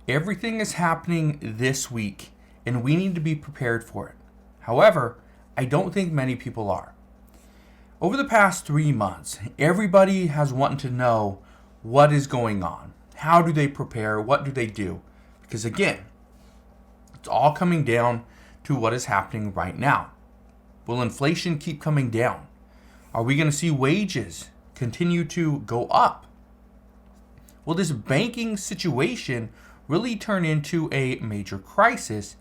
Everything is happening this week, and we need to be prepared for it. However, I don't think many people are. Over the past 3 months, everybody has wanted to know what is going on. How do they prepare? What do they do? Because again, it's all coming down to what is happening right now. Will inflation keep coming down? Are we going to see wages continue to go up? Will this banking situation really turn into a major crisis?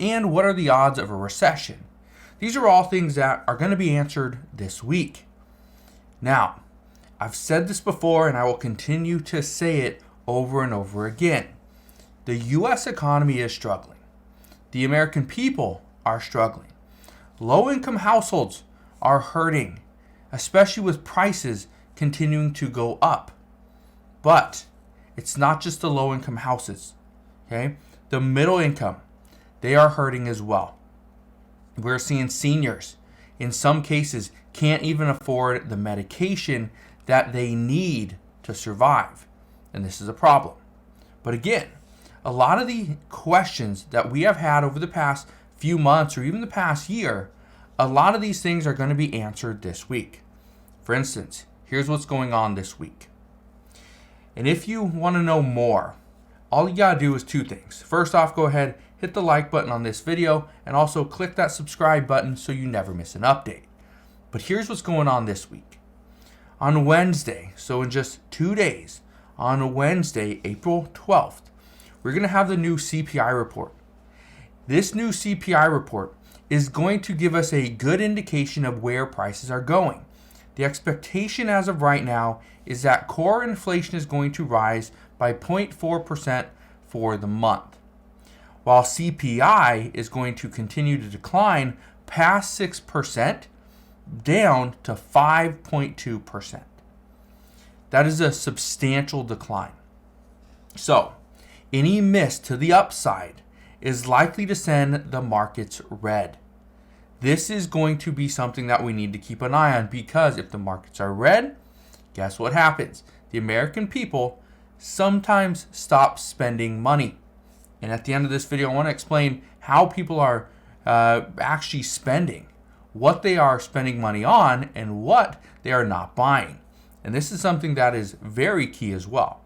And what are the odds of a recession? These are all things that are going to be answered this week. Now, I've said this before and I will continue to say it over and over again. The U.S. economy is struggling. The American people are struggling. Low-income households are hurting, especially with prices continuing to go up. But it's not just the low-income houses, okay? The middle income, they are hurting as well. We're seeing seniors, in some cases, can't even afford the medication that they need to survive. And this is a problem. But again, a lot of the questions that we have had over the past few months or even the past year, a lot of these things are going to be answered this week. For instance, here's what's going on this week. And if you want to know more, all you got to do is 2 things. First off, go ahead, hit the like button on this video, and also click that subscribe button so you never miss an update. But here's what's going on this week. On Wednesday, so in just 2 days, on Wednesday, April 12th, we're going to have the new CPI report. This new CPI report is going to give us a good indication of where prices are going. The expectation as of right now is that core inflation is going to rise by 0.4% for the month, while CPI is going to continue to decline past 6% down to 5.2%. That is a substantial decline. So, any miss to the upside is likely to send the markets red. This is going to be something that we need to keep an eye on, because if the markets are red, guess what happens? The American people sometimes stop spending money. And at the end of this video, I want to explain how people are actually spending, what they are spending money on, and what they are not buying. And this is something that is very key as well.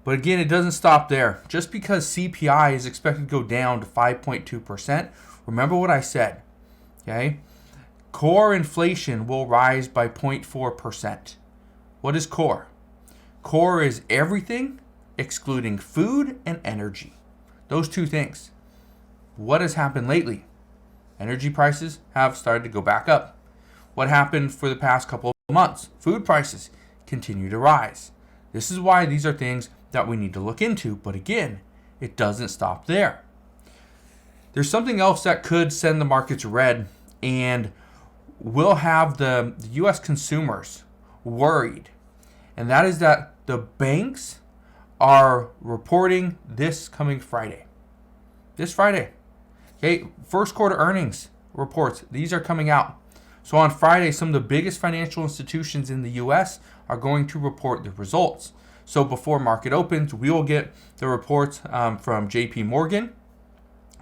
But again, it doesn't stop there. Just because CPI is expected to go down to 5.2%, remember what I said, okay? Core inflation will rise by 0.4%. What is core? Core is everything excluding food and energy. Those 2 things. What has happened lately? Energy prices have started to go back up. What happened for the past couple of months? Food prices continue to rise. This is why these are things that we need to look into. But again, it doesn't stop there. There's something else that could send the markets red and will have the U.S. consumers worried. And that is that the banks are reporting this coming Friday. This Friday. Okay, first quarter earnings reports. These are coming out. So on Friday, some of the biggest financial institutions in the U.S. are going to report the results. So before market opens, we will get the reports from JP Morgan,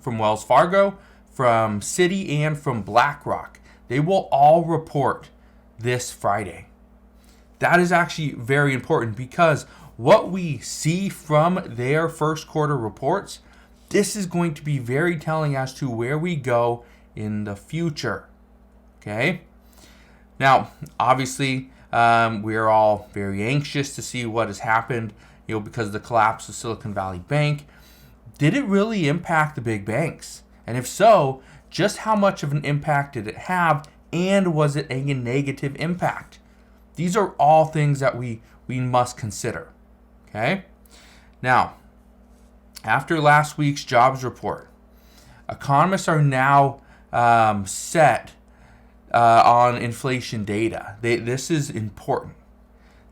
from Wells Fargo, from Citi, and from BlackRock. They will all report this Friday. That is actually very important, because what we see from their first quarter reports, this is going to be very telling as to where we go in the future. Okay? Now, obviously, we are all very anxious to see what has happened, because of the collapse of Silicon Valley Bank. Did it really impact the big banks? And if so, just how much of an impact did it have, and was it a negative impact? These are all things that we must consider. Okay? Now, after last week's jobs report, economists are now set on inflation data. This is important.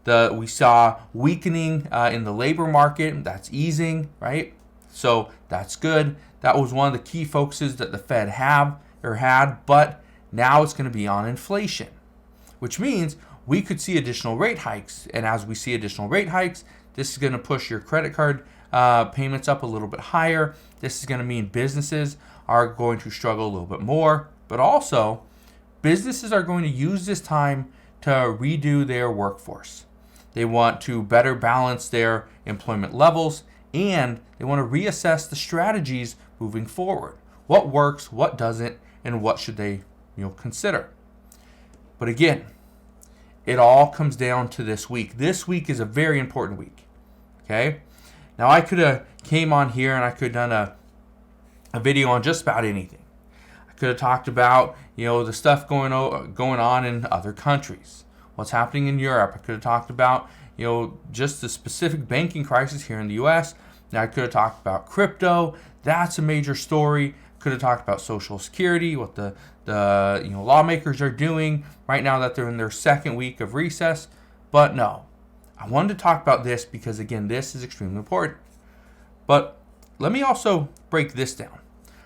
We saw weakening in the labor market. That's easing, right? So that's good. That was one of the key focuses that the Fed had, but now it's going to be on inflation, which means we could see additional rate hikes. And as we see additional rate hikes, this is going to push your credit card payments up a little bit higher. This is going to mean businesses are going to struggle a little bit more, but also businesses are going to use this time to redo their workforce. They want to better balance their employment levels, and they want to reassess the strategies moving forward. What works, what doesn't, and what should they consider. But again, it all comes down to this week. This week is a very important week. Okay? Now I could have came on here and I could have done a video on just about anything. I could have talked about the stuff going on in other countries, what's happening in Europe. I could have talked about just the specific banking crisis here in the U.S. Now I could have talked about crypto. That's a major story. Could have talked about Social Security, what the lawmakers are doing right now that they're in their second week of recess. But no, I wanted to talk about this because, again, this is extremely important. But let me also break this down.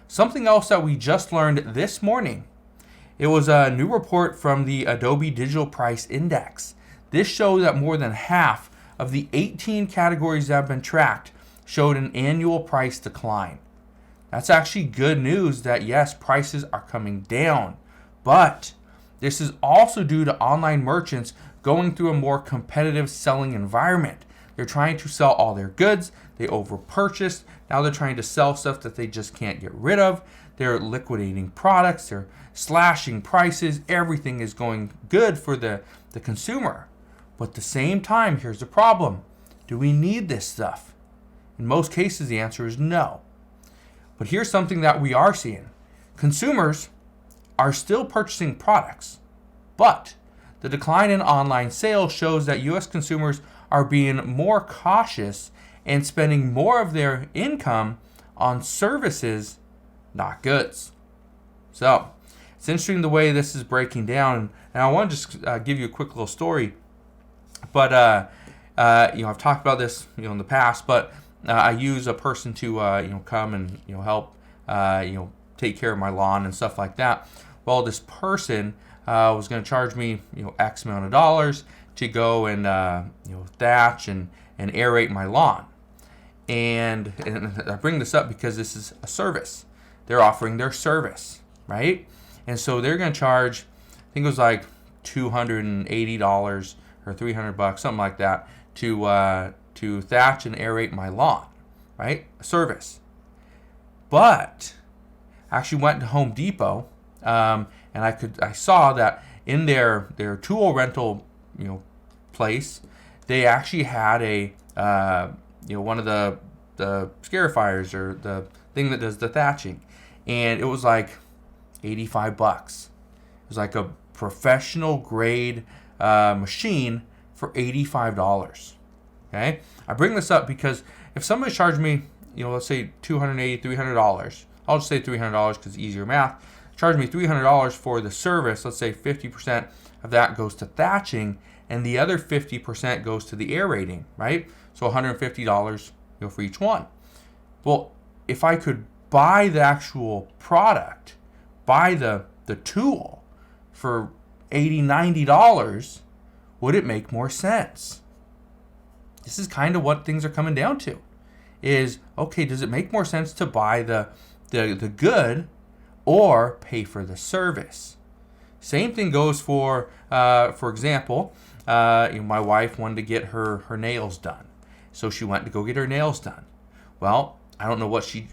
Something else that we just learned this morning. It was a new report from the Adobe Digital Price Index. This showed that more than half of the 18 categories that have been tracked showed an annual price decline. That's actually good news that, yes, prices are coming down. But this is also due to online merchants going through a more competitive selling environment. They're trying to sell all their goods. They overpurchased. Now they're trying to sell stuff that they just can't get rid of. They're liquidating products. They're slashing prices. Everything is going good for the consumer. But at the same time, here's the problem. Do we need this stuff? In most cases, the answer is no. But here's something that we are seeing. Consumers are still purchasing products, but the decline in online sales shows that U.S. consumers are being more cautious and spending more of their income on services, not goods. So it's interesting the way this is breaking down. And I want to just give you a quick little story. But I've talked about this in the past, but I use a person to come and help take care of my lawn and stuff like that. Well, this person was going to charge me X amount of dollars to go and thatch and aerate my lawn. And I bring this up because this is a service. They're offering their service, right? And so they're going to charge, I think it was like $280 or $300, something like that, to thatch and aerate my lawn, right? A service. But I actually went to Home Depot, and I saw that in their tool rental place, they actually had a one of the scarifiers, or the thing that does the thatching, and it was like $85. It was like a professional grade machine for $85. Okay, I bring this up because if somebody charged me, let's say $280, $300, I'll just say $300 because it's easier math. Charge me $300 for the service. Let's say 50% of that goes to thatching, and the other 50% goes to the aerating, right? So $150 for each one. Well, if I could buy the actual product, buy the tool for $80, $90, would it make more sense? This is kind of what things are coming down to. Is, okay, does it make more sense to buy the good or pay for the service? Same thing goes for example, my wife wanted to get her nails done. So she went to go get her nails done. Well, I don't know what she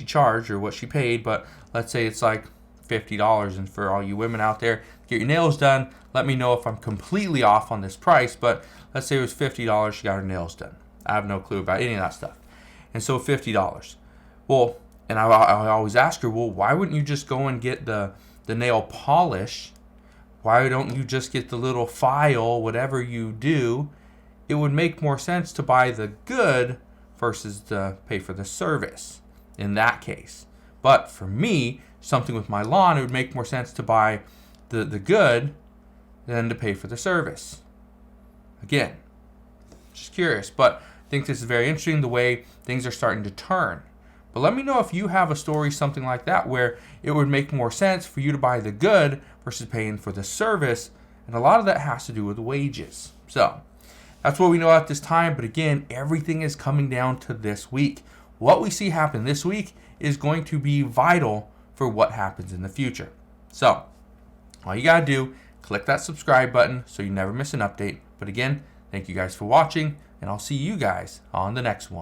charged or what she paid, but let's say it's like $50. And for all you women out there, get your nails done, let me know if I'm completely off on this price. But let's say it was $50, she got her nails done. I have no clue about any of that stuff. And so $50. Well, and I always ask her, well, why wouldn't you just go and get the nail polish? Why don't you just get the little file, whatever you do? It would make more sense to buy the good versus to pay for the service in that case. But for me, something with my lawn, it would make more sense to buy the good than to pay for the service. Again, just curious, but I think this is very interesting the way things are starting to turn. But let me know if you have a story, something like that, where it would make more sense for you to buy the good versus paying for the service. And a lot of that has to do with wages. So That's what we know at this time. But again, everything is coming down to this week. What we see happen this week is going to be vital for what happens in the future. So all you got to do, click that subscribe button so you never miss an update. But again, thank you guys for watching, and I'll see you guys on the next one.